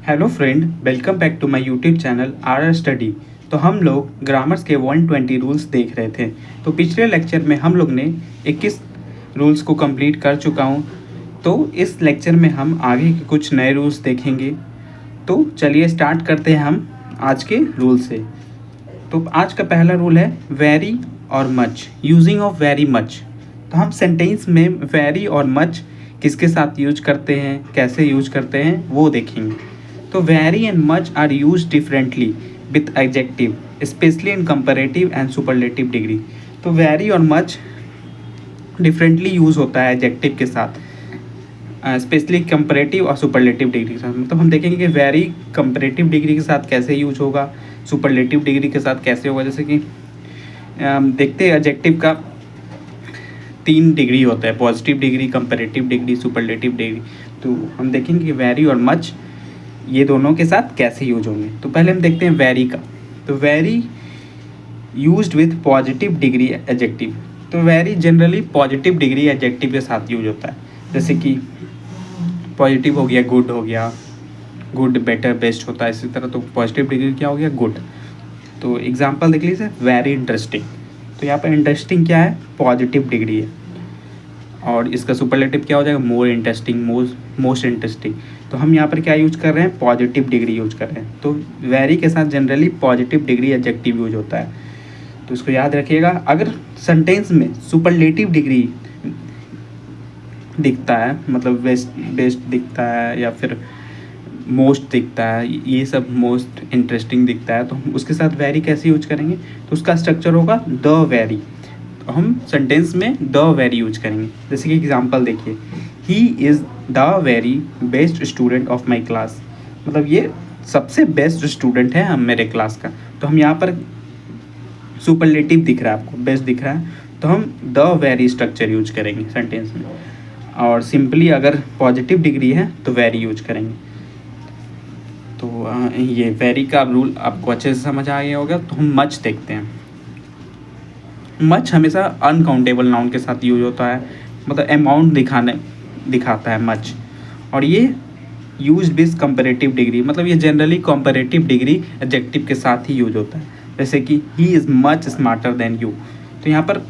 Hello friend, welcome back to my YouTube channel R study. तो हम लोग grammars के 120 रूल्स देख रहे थे। तो पिछले लेक्चर में हम लोग ने 21 रूल्स को कंप्लीट कर चुका हूँ। तो इस लेक्चर में हम आगे के कुछ नए रूल्स देखेंगे। तो चलिए स्टार्ट करते हैं हम आज के रूल से। तो आज का पहला रूल है वेरी और much, using of very much. तो हम सेंटेंस में वेरी और मच किसके साथ यूज करते हैं, कैसे यूज करते हैं वो देखेंगे। तो very and much are use differently with adjective, especially in comparative and superlative degree. तो वेरी और मच डिफरेंटली यूज़ होता है एडजेक्टिव के साथ, स्पेशली कंपैरेटिव और सुपरलेटिव डिग्री के साथ। मतलब हम देखेंगे कि वेरी कंपैरेटिव डिग्री के साथ कैसे यूज होगा, सुपरलेटिव डिग्री के साथ कैसे होगा। जैसे कि देखते हैं एडजेक्टिव का 3 डिग्री होता है, positive degree, comparative degree, superlative degree. तो हम देखेंगे कि वेरी और मच ये दोनों के साथ कैसे यूज होंगे। तो पहले हम देखते हैं वेरी का। तो very used with positive degree adjective. तो very generally positive degree adjective के साथ यूज होता है। जैसे कि पॉजिटिव हो गया, गुड हो गया, गुड, बेटर, बेस्ट होता है इसी तरह। तो पॉजिटिव डिग्री क्या हो गया, गुड। तो एग्जांपल देख लीजिए, वेरी इंटरेस्टिंग। तो यहाँ पर इंटरेस्टिंग क्या है, पॉजिटिव डिग्री है। और इसका सुपरलेटिव क्या हो जाएगा, मोर इंटरेस्टिंग, मोस्ट इंटरेस्टिंग। तो हम यहाँ पर क्या यूज कर रहे हैं, पॉजिटिव डिग्री यूज कर रहे हैं। तो वेरी के साथ generally positive degree adjective use होता है। तो इसको याद रखिएगा। अगर सेंटेंस में सुपरलेटिव डिग्री दिखता है, मतलब बेस्ट दिखता है या फिर मोस्ट दिखता है, ये सब मोस्ट इंटरेस्टिंग दिखता है, तो हम उसके साथ वेरी कैसे यूज करेंगे। तो उसका स्ट्रक्चर होगा द वेरी। तो हम सेंटेंस में द वेरी यूज करेंगे। जैसे कि एग्जांपल देखिए, he is the very best student of my class. मतलब ये सबसे बेस्ट स्टूडेंट है हम मेरे क्लास का। तो हम यहाँ पर सुपरलेटिव दिख रहा है आपको, बेस्ट दिख रहा है, तो हम द वेरी स्ट्रक्चर यूज करेंगे सेंटेंस में। और सिंपली अगर पॉजिटिव डिग्री है तो वेरी यूज करेंगे। तो ये वेरी का रूल आपको अच्छे से समझ आ गया होगा। तो हम मच देखते हैं। मच हमेशा अनकाउंटेबल नाउन के साथ यूज होता है, मतलब अमाउंट दिखाता है मच। और ये यूज विद कंपैरेटिव डिग्री, मतलब ये जनरली कंपैरेटिव डिग्री एडजेक्टिव के साथ ही यूज होता है। जैसे कि he is much smarter than you. तो यहाँ पर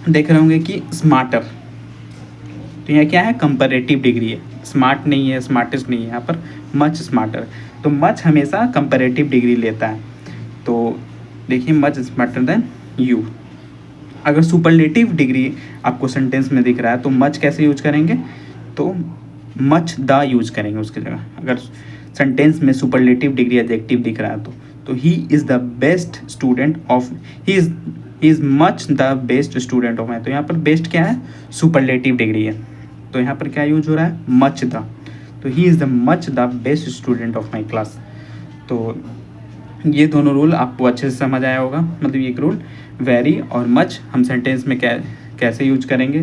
देख रहे होंगे कि स्मार्टर, तो यहाँ क्या है, कंपैरेटिव डिग्री है, स्मार्ट नहीं है, स्मार्टेस्ट नहीं है, यहाँ पर मच स्मार्टर। तो मच हमेशा कंपैरेटिव डिग्री लेता है। तो देखिए, मच स्मार्टर देन यू। अगर सुपरलेटिव डिग्री आपको सेंटेंस में दिख रहा है तो मच कैसे यूज करेंगे, तो मच द यूज करेंगे उसकी जगह। अगर सेंटेंस में सुपरलेटिव डिग्री एडजेक्टिव दिख रहा है तो he is the best student of, he is much the best student of my. तो यहाँ पर बेस्ट क्या है, सुपरलेटिव डिग्री है। तो यहाँ पर क्या यूज हो रहा है, मच द। तो he is the much the best student of my class. तो ये दोनों रूल आपको अच्छे से समझ आया होगा। मतलब एक रूल वेरी और मच हम सेंटेंस में कैसे यूज करेंगे।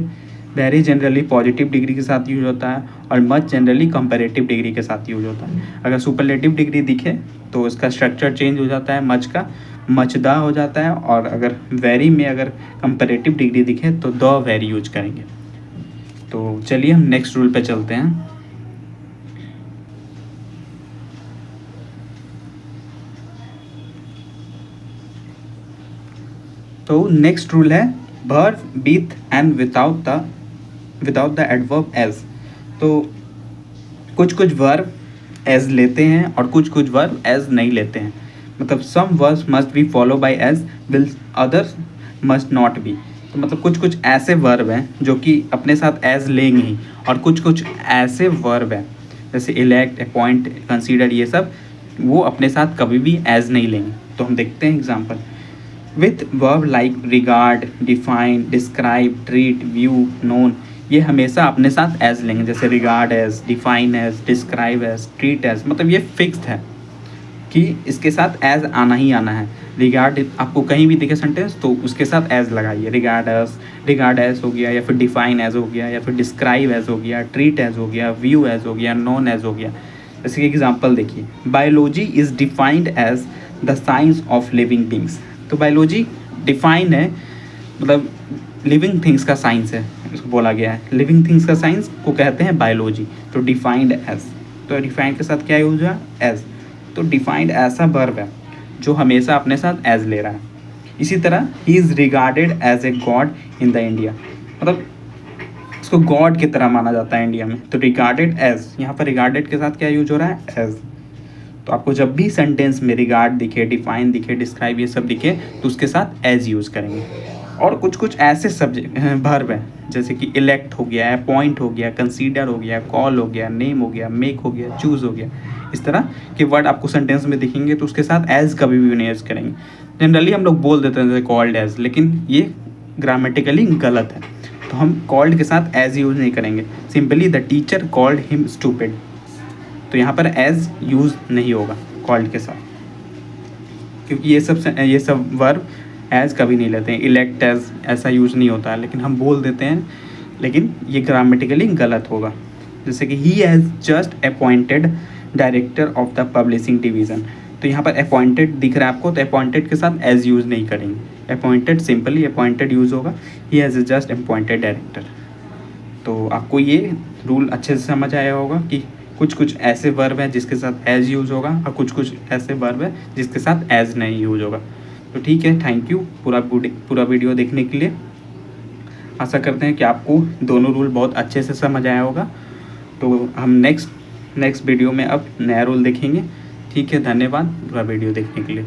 वेरी जनरली पॉजिटिव डिग्री के साथ यूज होता है और मच जनरली कंपैरेटिव डिग्री के साथ यूज होता है। अगर सुपरलेटिव डिग्री दिखे तो इसका स्ट्रक्चर चेंज हो जाता है, मच का मच द हो जाता है। और अगर वेरी में अगर कंपैरेटिव डिग्री दिखे तो द वेरी यूज करेंगे। तो चलिए हम नेक्स्ट रूल पे चलते हैं। तो नेक्स्ट रूल है verb with and without the adverb as. तो कुछ कुछ वर्ब एज लेते हैं और कुछ कुछ वर्ब एज नहीं लेते हैं। मतलब some verbs must be follow by as will others must not be. तो मतलब कुछ कुछ ऐसे वर्ब हैं जो कि अपने साथ एज लेंगे ही, और कुछ कुछ ऐसे वर्ब हैं जैसे इलेक्ट, अपॉइंट, कंसीडर, ये सब वो अपने साथ कभी भी एज नहीं लेंगे। तो हम देखते हैं example. With verb like regard, define, describe, treat, view, known, ये हमेशा अपने साथ एज लेंगे। जैसे regard as, define as, describe as, treat as, मतलब ये फिक्स्ड है कि इसके साथ एज आना ही आना है। रिगार्ड आपको कहीं भी दिखे सेंटेंस तो उसके साथ एज लगाइए। रिगार्ड एज हो गया, या फिर डिफाइन एज हो गया, या फिर डिस्क्राइब एज हो गया, ट्रीट एज हो गया, व्यू एज हो गया, नोन एज हो गया। जैसे कि एग्जाम्पल देखिए, biology is defined as the science of living beings. तो बायोलॉजी डिफाइन है, मतलब लिविंग थिंग्स का साइंस है, इसको बोला गया है। लिविंग थिंग्स का साइंस को कहते हैं बायोलॉजी। तो डिफाइंड एज। तो डिफाइंड के साथ क्या यूज हुआ, एज। तो डिफाइंड ऐसा वर्ब है जो हमेशा अपने साथ एज ले रहा है। इसी तरह ही is regarded as a god in the India, मतलब इसको गॉड की तरह माना जाता है इंडिया में। तो रिगार्डेड एज, यहाँ पर रिगार्डेड के साथ क्या यूज हो रहा है, एज। तो आपको जब भी सेंटेंस में रिगार्ड दिखे, डिफाइन दिखे, डिस्क्राइब ये सब दिखे तो उसके साथ एज यूज़ करेंगे। और कुछ कुछ ऐसे सब्जेक्ट वर्ब हैं जैसे कि इलेक्ट हो गया, अपॉइंट हो गया, कंसीडर हो गया, कॉल हो गया, नेम हो गया, मेक हो गया, चूज़ हो गया, इस तरह के वर्ड आपको सेंटेंस में दिखेंगे तो उसके साथ एज कभी भी नहीं यूज़ करेंगे। जनरली हम लोग बोल देते हैं जैसे कॉल्ड एज, लेकिन ये ग्रामेटिकली गलत है। तो हम कॉल्ड के साथ एज यूज़ नहीं करेंगे। Simply the teacher called him stupid, तो यहाँ पर एज यूज़ नहीं होगा कॉल्ड के साथ, क्योंकि ये सब वर्ब एज कभी नहीं लेते हैं। इलेक्ट एज ऐसा यूज़ नहीं होता है, लेकिन हम बोल देते हैं, लेकिन ये ग्रामेटिकली गलत होगा। जैसे कि he has just appointed director of the publishing division, तो यहाँ पर अपॉइंटेड दिख रहा है आपको, तो अपॉइंटेड के साथ एज यूज़ नहीं करेंगे। अपॉइंटेड सिंपली अपॉइंटेड यूज़ होगा, he has just appointed director. तो आपको ये रूल अच्छे से समझ आया होगा कि कुछ कुछ ऐसे वर्ब हैं जिसके साथ एज यूज़ होगा और कुछ कुछ ऐसे वर्ब है जिसके साथ एज नहीं यूज़ होगा। तो ठीक है, थैंक यू पूरा वीडियो देखने के लिए। आशा करते हैं कि आपको दोनों रूल बहुत अच्छे से समझ आया होगा। तो हम नेक्स्ट वीडियो में अब नया रूल देखेंगे। ठीक है, धन्यवाद पूरा वीडियो देखने के लिए।